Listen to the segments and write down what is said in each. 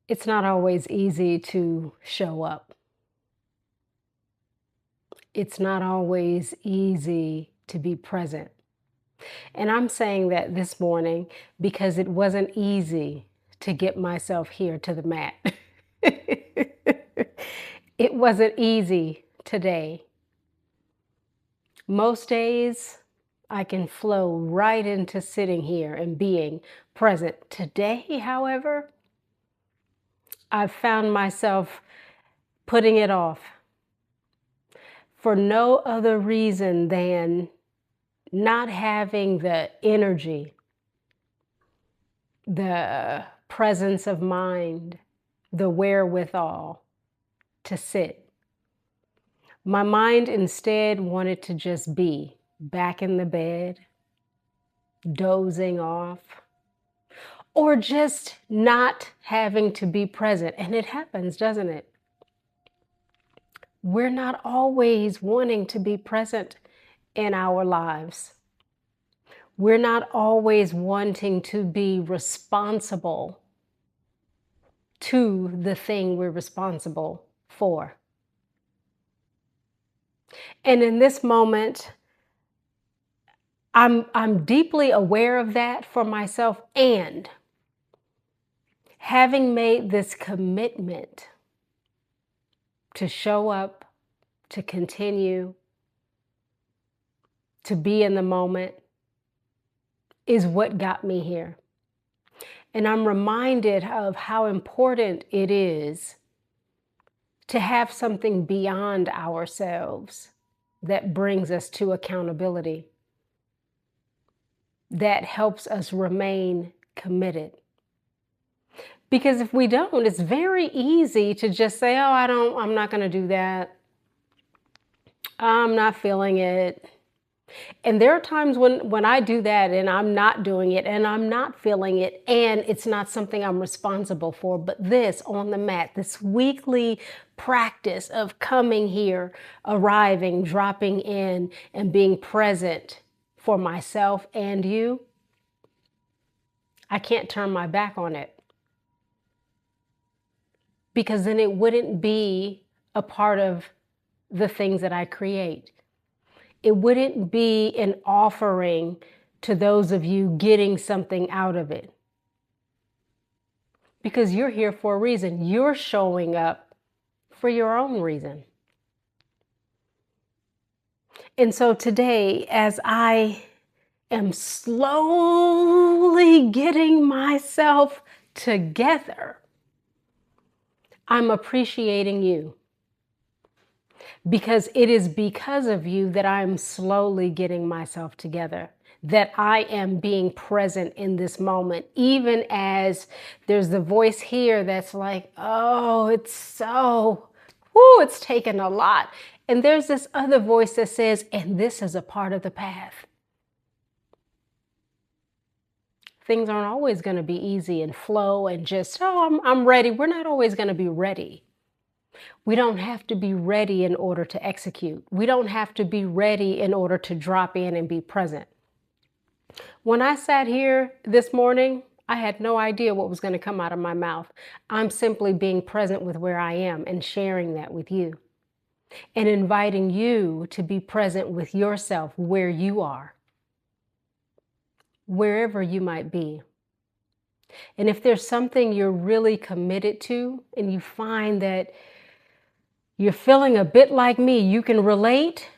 It's not always easy to show up. It's not always easy to be present. And I'm saying that this morning because it wasn't easy to get myself here to the mat. It wasn't easy today. Most days, I can flow right into sitting here and being present. Today, however, I've found myself putting it off for no other reason than not having the energy, the presence of mind, the wherewithal to sit. My mind instead wanted to just be back in the bed, dozing off, or just not having to be present. And it happens, doesn't it? We're not always wanting to be present in our lives. We're not always wanting to be responsible to the thing we're responsible for. And in this moment, I'm deeply aware of that for myself, and having made this commitment to show up, to continue, to be in the moment is what got me here. And I'm reminded of how important it is to have something beyond ourselves that brings us to accountability, that helps us remain committed. Because if we don't, it's very easy to just say, oh, I'm not going to do that. I'm not feeling it. And there are times when I do that and I'm not doing it and I'm not feeling it and it's not something I'm responsible for. But this on the mat, this weekly practice of coming here, arriving, dropping in, and being present for myself and you, I can't turn my back on it. Because then it wouldn't be a part of the things that I create. It wouldn't be an offering to those of you getting something out of it. Because you're here for a reason. You're showing up for your own reason. And so today, as I am slowly getting myself together, I'm appreciating you. Because it is because of you that I'm slowly getting myself together, that I am being present in this moment, even as there's the voice here that's like, oh, it's taken a lot. And there's this other voice that says, and this is a part of the path. Things aren't always going to be easy and flow and just, oh, I'm ready. We're not always going to be ready. We don't have to be ready in order to execute. We don't have to be ready in order to drop in and be present. When I sat here this morning, I had no idea what was going to come out of my mouth. I'm simply being present with where I am and sharing that with you and inviting you to be present with yourself where you are, wherever you might be. And if there's something you're really committed to and you find that you're feeling a bit like me, you can relate,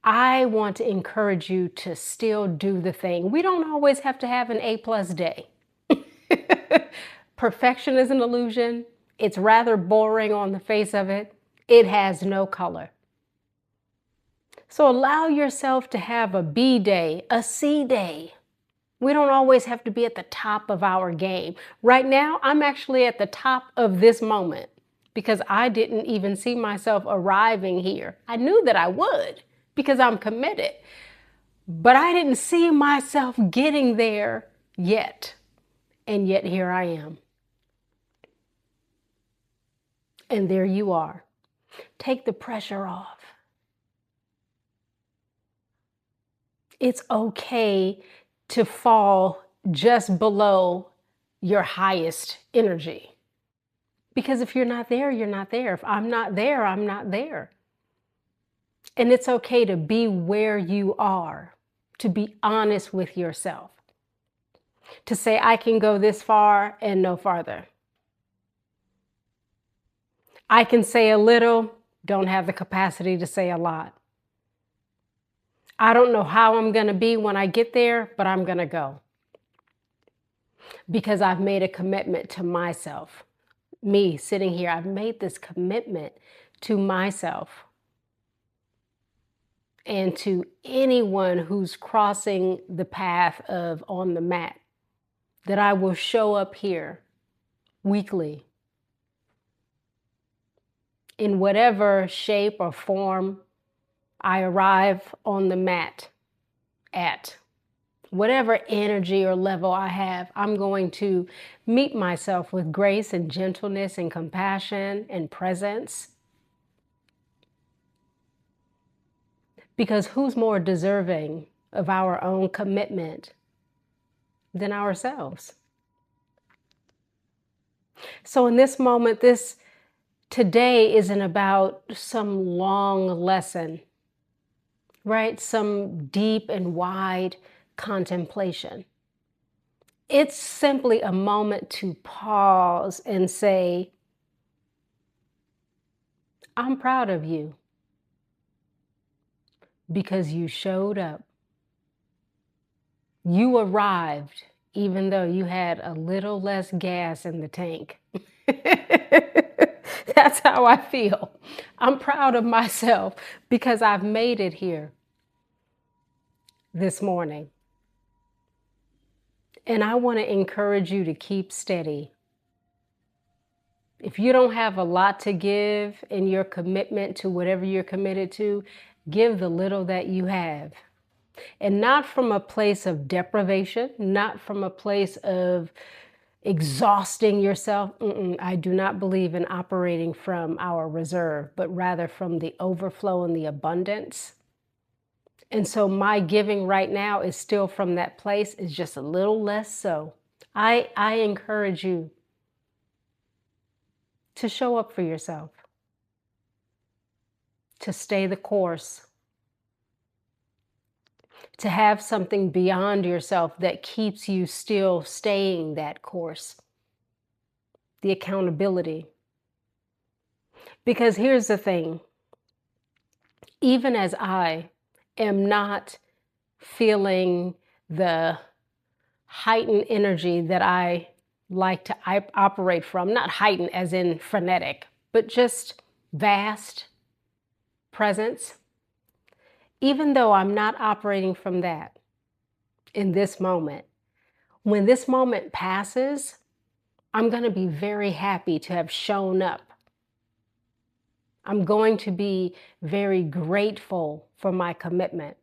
I want to encourage you to still do the thing. We don't always have to have an A+ day. Perfection is an illusion. It's rather boring on the face of it. It has no color. So allow yourself to have a B day, a C day. We don't always have to be at the top of our game. Right now, I'm actually at the top of this moment, because I didn't even see myself arriving here. I knew that I would because I'm committed, but I didn't see myself getting there yet. And yet here I am. And there you are. Take the pressure off. It's okay to fall just below your highest energy. Because if you're not there, you're not there. If I'm not there, I'm not there. And it's okay to be where you are, to be honest with yourself, to say, I can go this far and no farther. I can say a little, don't have the capacity to say a lot. I don't know how I'm going to be when I get there, but I'm going to go. Because I've made a commitment to myself. Me sitting here, I've made this commitment to myself and to anyone who's crossing the path of on the mat, that I will show up here weekly in whatever shape or form I arrive on the mat at. Whatever energy or level I have, I'm going to meet myself with grace and gentleness and compassion and presence. Because who's more deserving of our own commitment than ourselves? So in this moment, today isn't about some long lesson, right? Some deep and wide contemplation. It's simply a moment to pause and say, I'm proud of you because you showed up. You arrived even though you had a little less gas in the tank. That's how I feel. I'm proud of myself because I've made it here this morning. And I want to encourage you to keep steady. If you don't have a lot to give in your commitment to whatever you're committed to, give the little that you have. And not from a place of deprivation, not from a place of exhausting yourself. I do not believe in operating from our reserve, but rather from the overflow and the abundance. And so my giving right now is still from that place, is just a little less so. I encourage you to show up for yourself, to stay the course, to have something beyond yourself that keeps you still staying that course, the accountability. Because here's the thing, even as I am not feeling the heightened energy that I like to operate from, not heightened as in frenetic, but just vast presence, even though I'm not operating from that in this moment, when this moment passes, I'm going to be very happy to have shown up. I'm going to be very grateful for my commitment.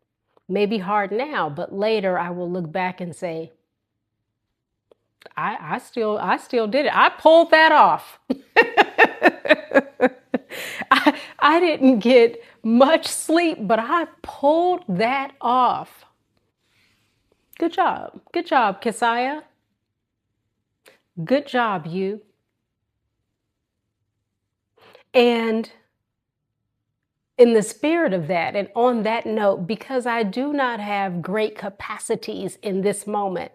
Maybe hard now, but later I will look back and say, I still did it. I pulled that off. I didn't get much sleep, but I pulled that off. Good job. Good job, Kissiah. Good job, you. And in the spirit of that, and on that note, because I do not have great capacities in this moment,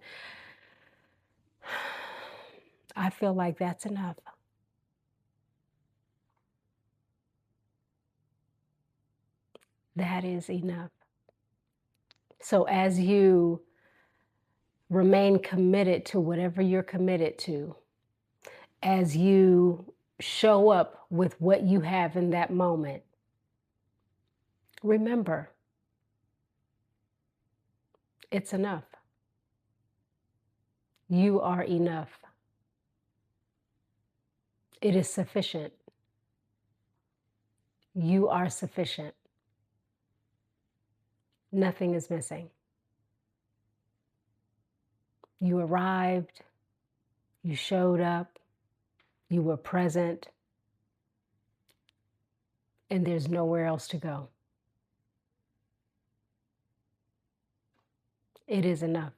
I feel like that's enough. That is enough. So as you remain committed to whatever you're committed to, as you show up with what you have in that moment, remember, it's enough. You are enough. It is sufficient. You are sufficient. Nothing is missing. You arrived, you showed up, you were present, and there's nowhere else to go. It is enough.